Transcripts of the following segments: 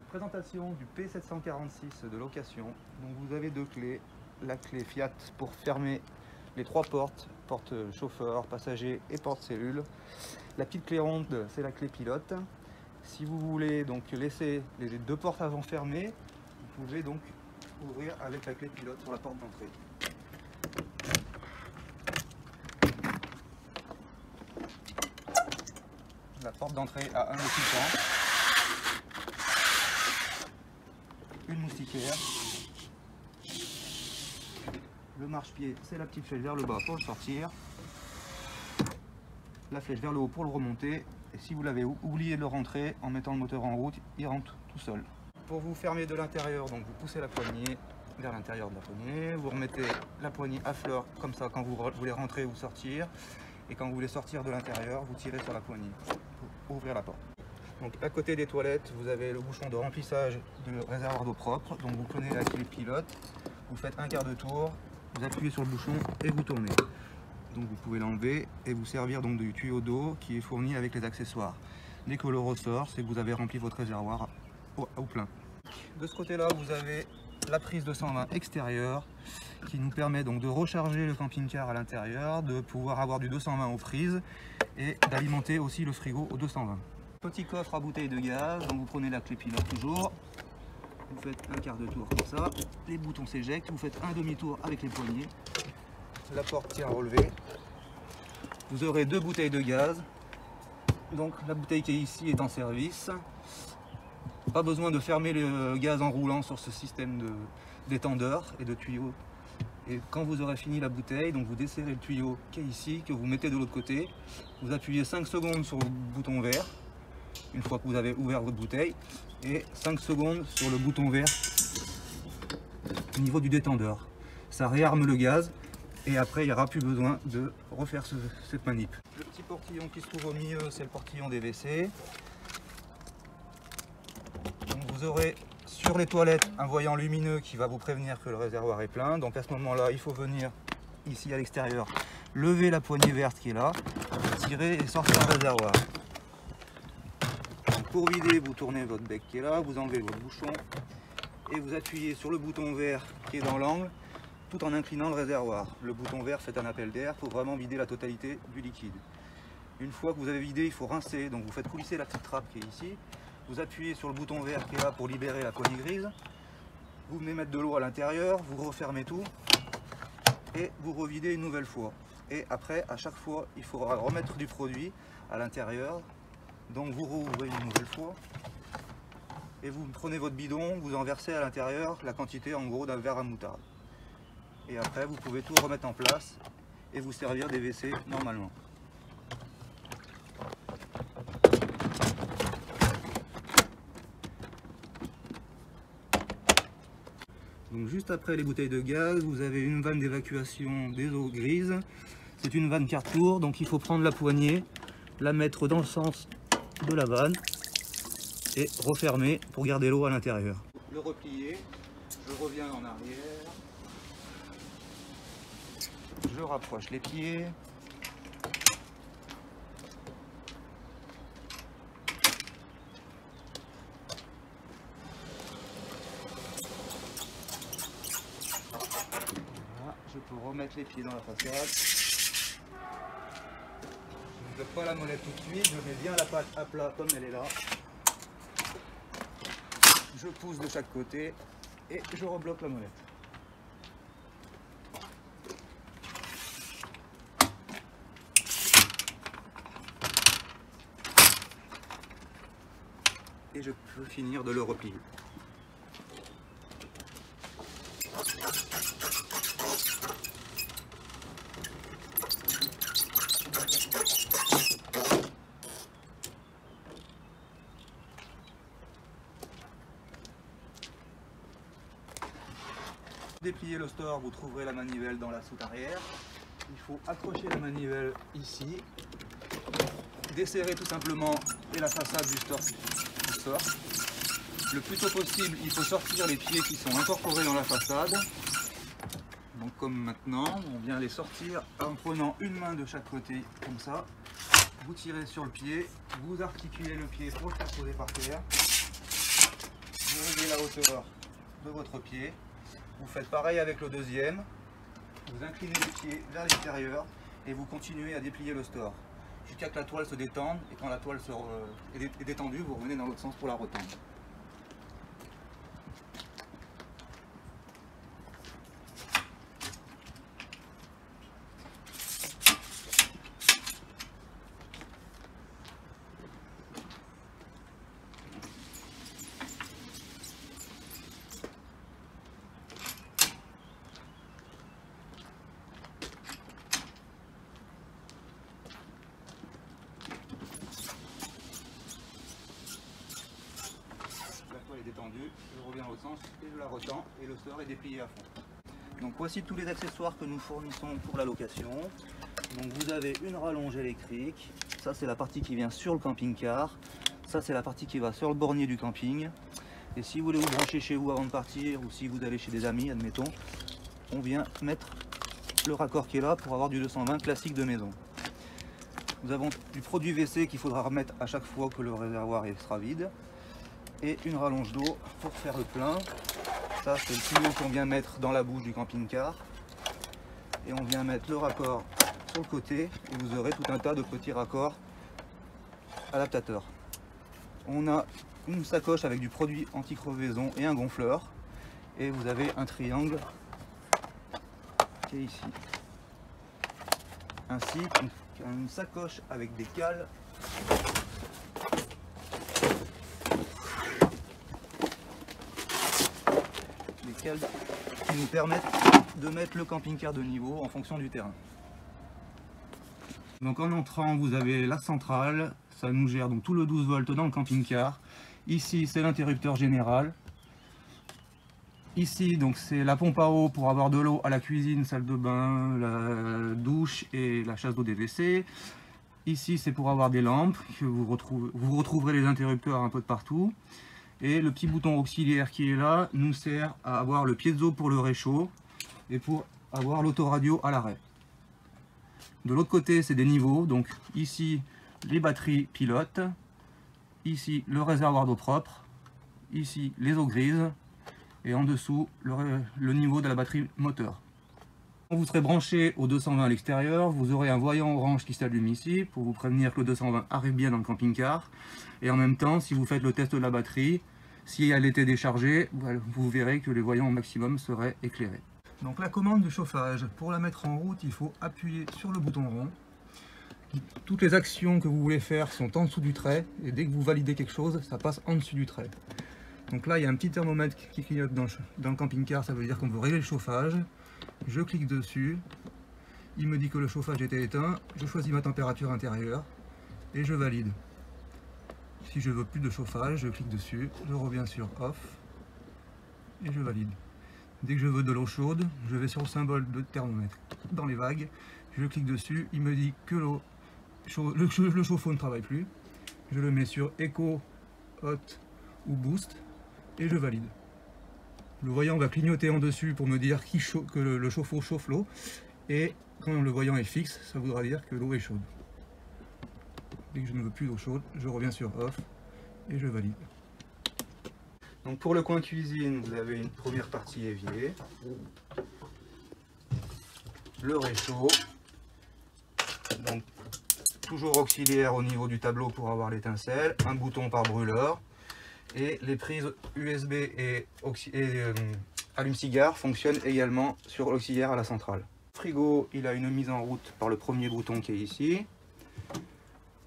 Présentation du P746 de location. Donc vous avez deux clés, la clé Fiat pour fermer les trois portes, porte chauffeur, passager et porte cellule. La petite clé ronde, c'est la clé pilote. Si vous voulez donc laisser les deux portes avant fermées, vous pouvez donc ouvrir avec la clé pilote sur la porte d'entrée. La porte d'entrée a un occupant, une moustiquaire, le marchepied c'est la petite flèche vers le bas pour le sortir, la flèche vers le haut pour le remonter, et si vous l'avez oublié de le rentrer, en mettant le moteur en route, il rentre tout seul. Pour vous fermer de l'intérieur, donc vous poussez la poignée vers l'intérieur de la poignée, vous remettez la poignée à fleur comme ça quand vous voulez rentrer ou sortir, et quand vous voulez sortir de l'intérieur, vous tirez sur la poignée pour ouvrir la porte. Donc à côté des toilettes, vous avez le bouchon de remplissage de réservoir d'eau propre. Donc vous prenez la clé pilote, vous faites un quart de tour, vous appuyez sur le bouchon et vous tournez. Donc vous pouvez l'enlever et vous servir donc du tuyau d'eau qui est fourni avec les accessoires. Dès que l'eau ressort, c'est que vous avez rempli votre réservoir au plein. De ce côté-là, vous avez la prise de 220 extérieure qui nous permet donc de recharger le camping-car à l'intérieur, de pouvoir avoir du 220 aux prises et d'alimenter aussi le frigo au 220. Petit coffre à bouteille de gaz, donc vous prenez la clé pilote toujours, vous faites un quart de tour comme ça, les boutons s'éjectent, vous faites un demi-tour avec les poignets, la porte tient relevée, vous aurez deux bouteilles de gaz, donc la bouteille qui est ici est en service, pas besoin de fermer le gaz en roulant sur ce système d'étendeur et de tuyaux. Et quand vous aurez fini la bouteille, donc vous desserrez le tuyau qui est ici, que vous mettez de l'autre côté, vous appuyez 5 secondes sur le bouton vert, une fois que vous avez ouvert votre bouteille, et 5 secondes sur le bouton vert au niveau du détendeur. Ça réarme le gaz et après il n'y aura plus besoin de refaire cette manip. Le petit portillon qui se trouve au milieu, c'est le portillon des WC. Donc vous aurez sur les toilettes un voyant lumineux qui va vous prévenir que le réservoir est plein. Donc à ce moment-là, il faut venir ici à l'extérieur, lever la poignée verte qui est là, tirer et sortir le réservoir. Pour vider, vous tournez votre bec qui est là, vous enlevez votre bouchon et vous appuyez sur le bouton vert qui est dans l'angle tout en inclinant le réservoir. Le bouton vert fait un appel d'air pour vraiment vider la totalité du liquide. Une fois que vous avez vidé, il faut rincer, donc vous faites coulisser la petite trappe qui est ici, vous appuyez sur le bouton vert qui est là pour libérer la poignée grise, vous venez mettre de l'eau à l'intérieur, vous refermez tout et vous revidez une nouvelle fois. Et après, à chaque fois, il faudra remettre du produit à l'intérieur. Donc vous rouvrez une nouvelle fois et vous prenez votre bidon, vous en versez à l'intérieur la quantité en gros d'un verre à moutarde. Et après vous pouvez tout remettre en place et vous servir des WC normalement. Donc juste après les bouteilles de gaz, vous avez une vanne d'évacuation des eaux grises. C'est une vanne quart tour, donc il faut prendre la poignée, la mettre dans le sens de la vanne et refermer pour garder l'eau à l'intérieur. Le replier, je reviens en arrière, je rapproche les pieds, voilà, je peux remettre les pieds dans la façade. Je ne fais pas la molette tout de suite, je mets bien la pâte à plat comme elle est là. Je pousse de chaque côté et je rebloque la molette. Et je peux finir de le replier. Dépliez le store, vous trouverez la manivelle dans la soute arrière. Il faut accrocher la manivelle ici, desserrer tout simplement et la façade du store. Le plus tôt possible, il faut sortir les pieds qui sont incorporés dans la façade. Donc comme maintenant, on vient les sortir en prenant une main de chaque côté, comme ça. Vous tirez sur le pied, vous articulez le pied pour le faire poser par terre. hauteur de votre pied. Vous faites pareil avec le deuxième. Vous inclinez les pieds vers l'extérieur et vous continuez à déplier le store jusqu'à que la toile se détende, et quand la toile est détendue, vous revenez dans l'autre sens pour la retendre. Détendue, je reviens au sens et je la retends et le store est déplié à fond. Donc voici tous les accessoires que nous fournissons pour la location. Donc vous avez une rallonge électrique, ça c'est la partie qui vient sur le camping-car, ça c'est la partie qui va sur le bornier du camping. Et si vous voulez vous brancher chez vous avant de partir ou si vous allez chez des amis, admettons, on vient mettre le raccord qui est là pour avoir du 220 classique de maison. Nous avons du produit WC qu'il faudra remettre à chaque fois que le réservoir sera vide. Et une rallonge d'eau pour faire le plein. Ça c'est le tuyau qu'on vient mettre dans la bouche du camping-car. Et on vient mettre le raccord sur le côté et vous aurez tout un tas de petits raccords adaptateurs. On a une sacoche avec du produit anti-crevaison et un gonfleur. Et vous avez un triangle qui est ici. Ainsi qu'une sacoche avec des cales. Qui nous permettent de mettre le camping-car de niveau en fonction du terrain. Donc en entrant, vous avez la centrale, ça nous gère donc tout le 12 volts dans le camping-car. Ici c'est l'interrupteur général. Ici donc c'est la pompe à eau pour avoir de l'eau à la cuisine, salle de bain, la douche et la chasse d'eau des WC. Ici c'est pour avoir des lampes, que vous retrouverez les interrupteurs un peu de partout. Et le petit bouton auxiliaire qui est là nous sert à avoir le piezo pour le réchaud et pour avoir l'autoradio à l'arrêt. De l'autre côté c'est des niveaux, donc ici les batteries pilotes, ici le réservoir d'eau propre, ici les eaux grises et en dessous le niveau de la batterie moteur. Quand vous serez branché au 220 à l'extérieur, vous aurez un voyant orange qui s'allume ici pour vous prévenir que le 220 arrive bien dans le camping-car. Et en même temps, si vous faites le test de la batterie, si elle était déchargée, vous verrez que les voyants au maximum seraient éclairés. Donc la commande du chauffage, pour la mettre en route, il faut appuyer sur le bouton rond. Toutes les actions que vous voulez faire sont en dessous du trait, et dès que vous validez quelque chose, ça passe en dessous du trait. Donc là, il y a un petit thermomètre qui clignote dans le camping-car, ça veut dire qu'on veut régler le chauffage. Je clique dessus, il me dit que le chauffage était éteint, je choisis ma température intérieure et je valide. Si je veux plus de chauffage, je clique dessus, je reviens sur off et je valide. Dès que je veux de l'eau chaude, je vais sur le symbole de thermomètre dans les vagues, je clique dessus, il me dit que le chauffe-eau ne travaille plus, je le mets sur Eco, Hot ou Boost et je valide. Le voyant va clignoter en dessus pour me dire que le chauffe-eau chauffe l'eau. Et quand le voyant est fixe, ça voudra dire que l'eau est chaude. Dès que je ne veux plus d'eau chaude, je reviens sur off et je valide. Donc pour le coin cuisine, vous avez une première partie évier, le réchaud, donc toujours auxiliaire au niveau du tableau pour avoir l'étincelle, un bouton par brûleur. Et les prises USB et allume-cigare fonctionnent également sur l'auxiliaire à la centrale. Le frigo, il a une mise en route par le premier bouton qui est ici.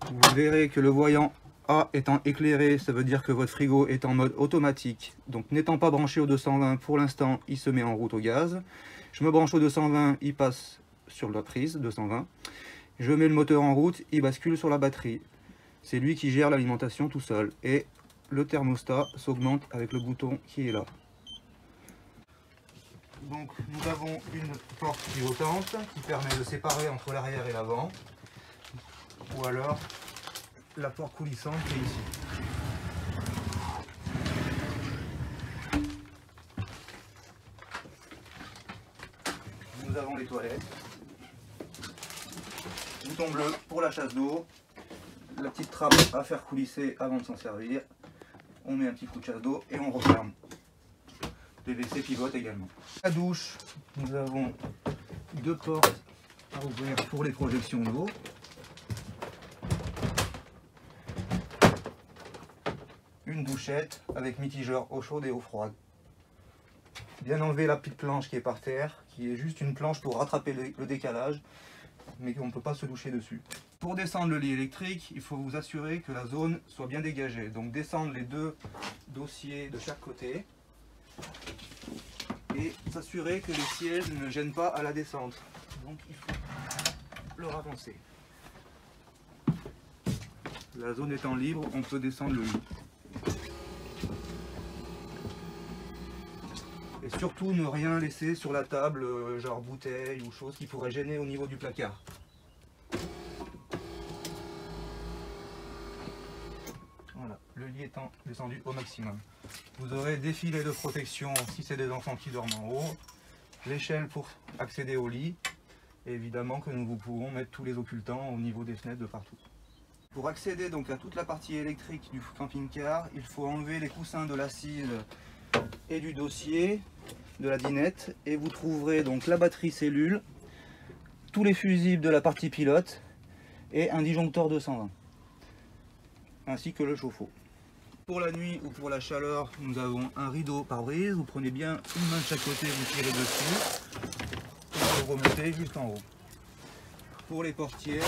Vous verrez que le voyant A étant éclairé, ça veut dire que votre frigo est en mode automatique. Donc n'étant pas branché au 220 pour l'instant, il se met en route au gaz. Je me branche au 220, il passe sur la prise 220. Je mets le moteur en route, il bascule sur la batterie. C'est lui qui gère l'alimentation tout seul. Et le thermostat s'augmente avec le bouton qui est là. Donc nous avons une porte pivotante qui permet de séparer entre l'arrière et l'avant, ou alors la porte coulissante qui est ici. Nous avons les toilettes, bouton bleu pour la chasse d'eau, la petite trappe à faire coulisser avant de s'en servir. On met un petit coup de chasse d'eau et on referme. Les WC pivotent également. La douche, nous avons 2 portes à ouvrir pour les projections d'eau. Une douchette avec mitigeur eau chaude et eau froide. Bien enlever la petite planche qui est par terre, qui est juste une planche pour rattraper le décalage, mais qu'on ne peut pas se doucher dessus. Pour descendre le lit électrique, il faut vous assurer que la zone soit bien dégagée. Donc descendre les 2 dossiers de chaque côté et s'assurer que les sièges ne gênent pas à la descente. Donc il faut leur avancer. La zone étant libre, on peut descendre le lit. Et surtout ne rien laisser sur la table, genre bouteille ou chose qui pourrait gêner au niveau du placard. Voilà, le lit étant descendu au maximum. Vous aurez des filets de protection si c'est des enfants qui dorment en haut, l'échelle pour accéder au lit, et évidemment que nous pouvons mettre tous les occultants au niveau des fenêtres de partout. Pour accéder donc à toute la partie électrique du camping-car, il faut enlever les coussins de l'assise et du dossier de la dinette, et vous trouverez donc la batterie cellule, tous les fusibles de la partie pilote et un disjoncteur 220, ainsi que le chauffe-eau. Pour la nuit ou pour la chaleur, nous avons un rideau pare-brise. Vous prenez bien une main de chaque côté, vous tirez dessus et vous remontez jusqu'en haut. Pour les portières,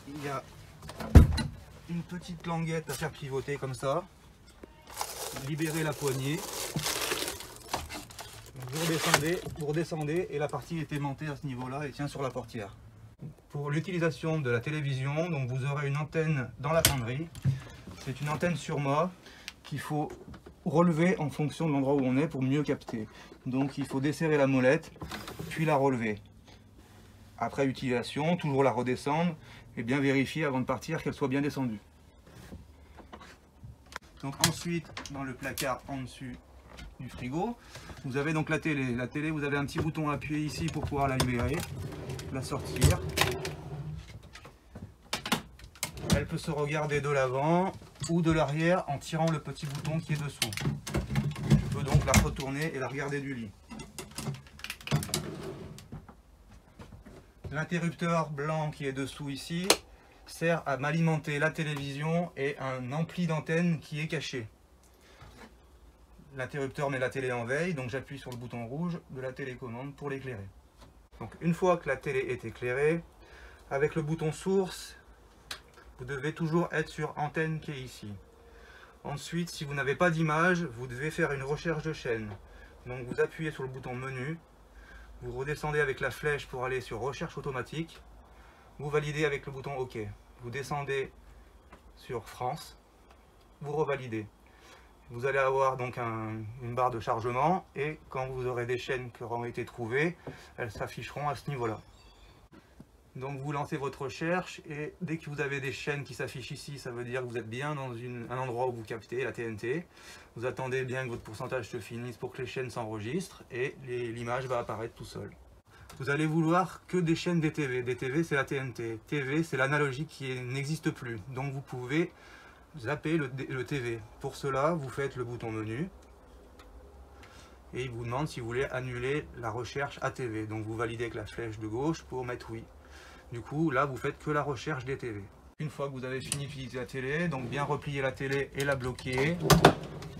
il y a une petite languette à faire pivoter comme ça. Libérez la poignée. Vous redescendez et la partie est aimantée à ce niveau-là et tient sur la portière. Pour l'utilisation de la télévision, donc vous aurez une antenne dans la penderie. C'est une antenne sur mât qu'il faut relever en fonction de l'endroit où on est pour mieux capter. Donc il faut desserrer la molette, puis la relever. Après utilisation, toujours la redescendre et bien vérifier avant de partir qu'elle soit bien descendue. Donc ensuite, dans le placard en dessus du frigo, vous avez donc la télé. La télé, vous avez un petit bouton à appuyer ici pour pouvoir la libérer, la sortir. Elle peut se regarder de l'avant ou de l'arrière en tirant le petit bouton qui est dessous. Je peux donc la retourner et la regarder du lit. L'interrupteur blanc qui est dessous ici sert à m'alimenter la télévision et un ampli d'antenne qui est caché. L'interrupteur met la télé en veille, donc j'appuie sur le bouton rouge de la télécommande pour l'éclairer. Donc une fois que la télé est éclairée, avec le bouton source, vous devez toujours être sur antenne qui est ici. Ensuite, si vous n'avez pas d'image, vous devez faire une recherche de chaîne. Donc vous appuyez sur le bouton menu, vous redescendez avec la flèche pour aller sur recherche automatique, vous validez avec le bouton OK. Vous descendez sur France, vous revalidez. Vous allez avoir donc une barre de chargement et quand vous aurez des chaînes qui auront été trouvées, elles s'afficheront à ce niveau-là. Donc vous lancez votre recherche et dès que vous avez des chaînes qui s'affichent ici, ça veut dire que vous êtes bien dans un endroit où vous captez la TNT. Vous attendez bien que votre pourcentage se finisse pour que les chaînes s'enregistrent et l'image va apparaître tout seul. Vous allez vouloir que des chaînes DTV. DTV c'est la TNT. TV c'est l'analogique qui n'existe plus. Donc vous pouvez zapper le TV. Pour cela, vous faites le bouton menu et il vous demande si vous voulez annuler la recherche ATV. Donc vous validez avec la flèche de gauche pour mettre oui. Du coup, là, vous faites que la recherche des TV. Une fois que vous avez fini d'utiliser la télé, donc bien replier la télé et la bloquer,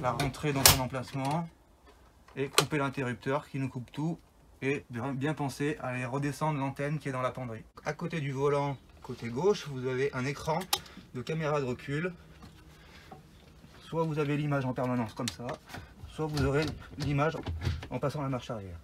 la rentrer dans son emplacement et couper l'interrupteur qui nous coupe tout et bien penser à aller redescendre l'antenne qui est dans la penderie. À côté du volant, côté gauche, vous avez un écran de caméra de recul. Soit vous avez l'image en permanence comme ça, soit vous aurez l'image en passant la marche arrière.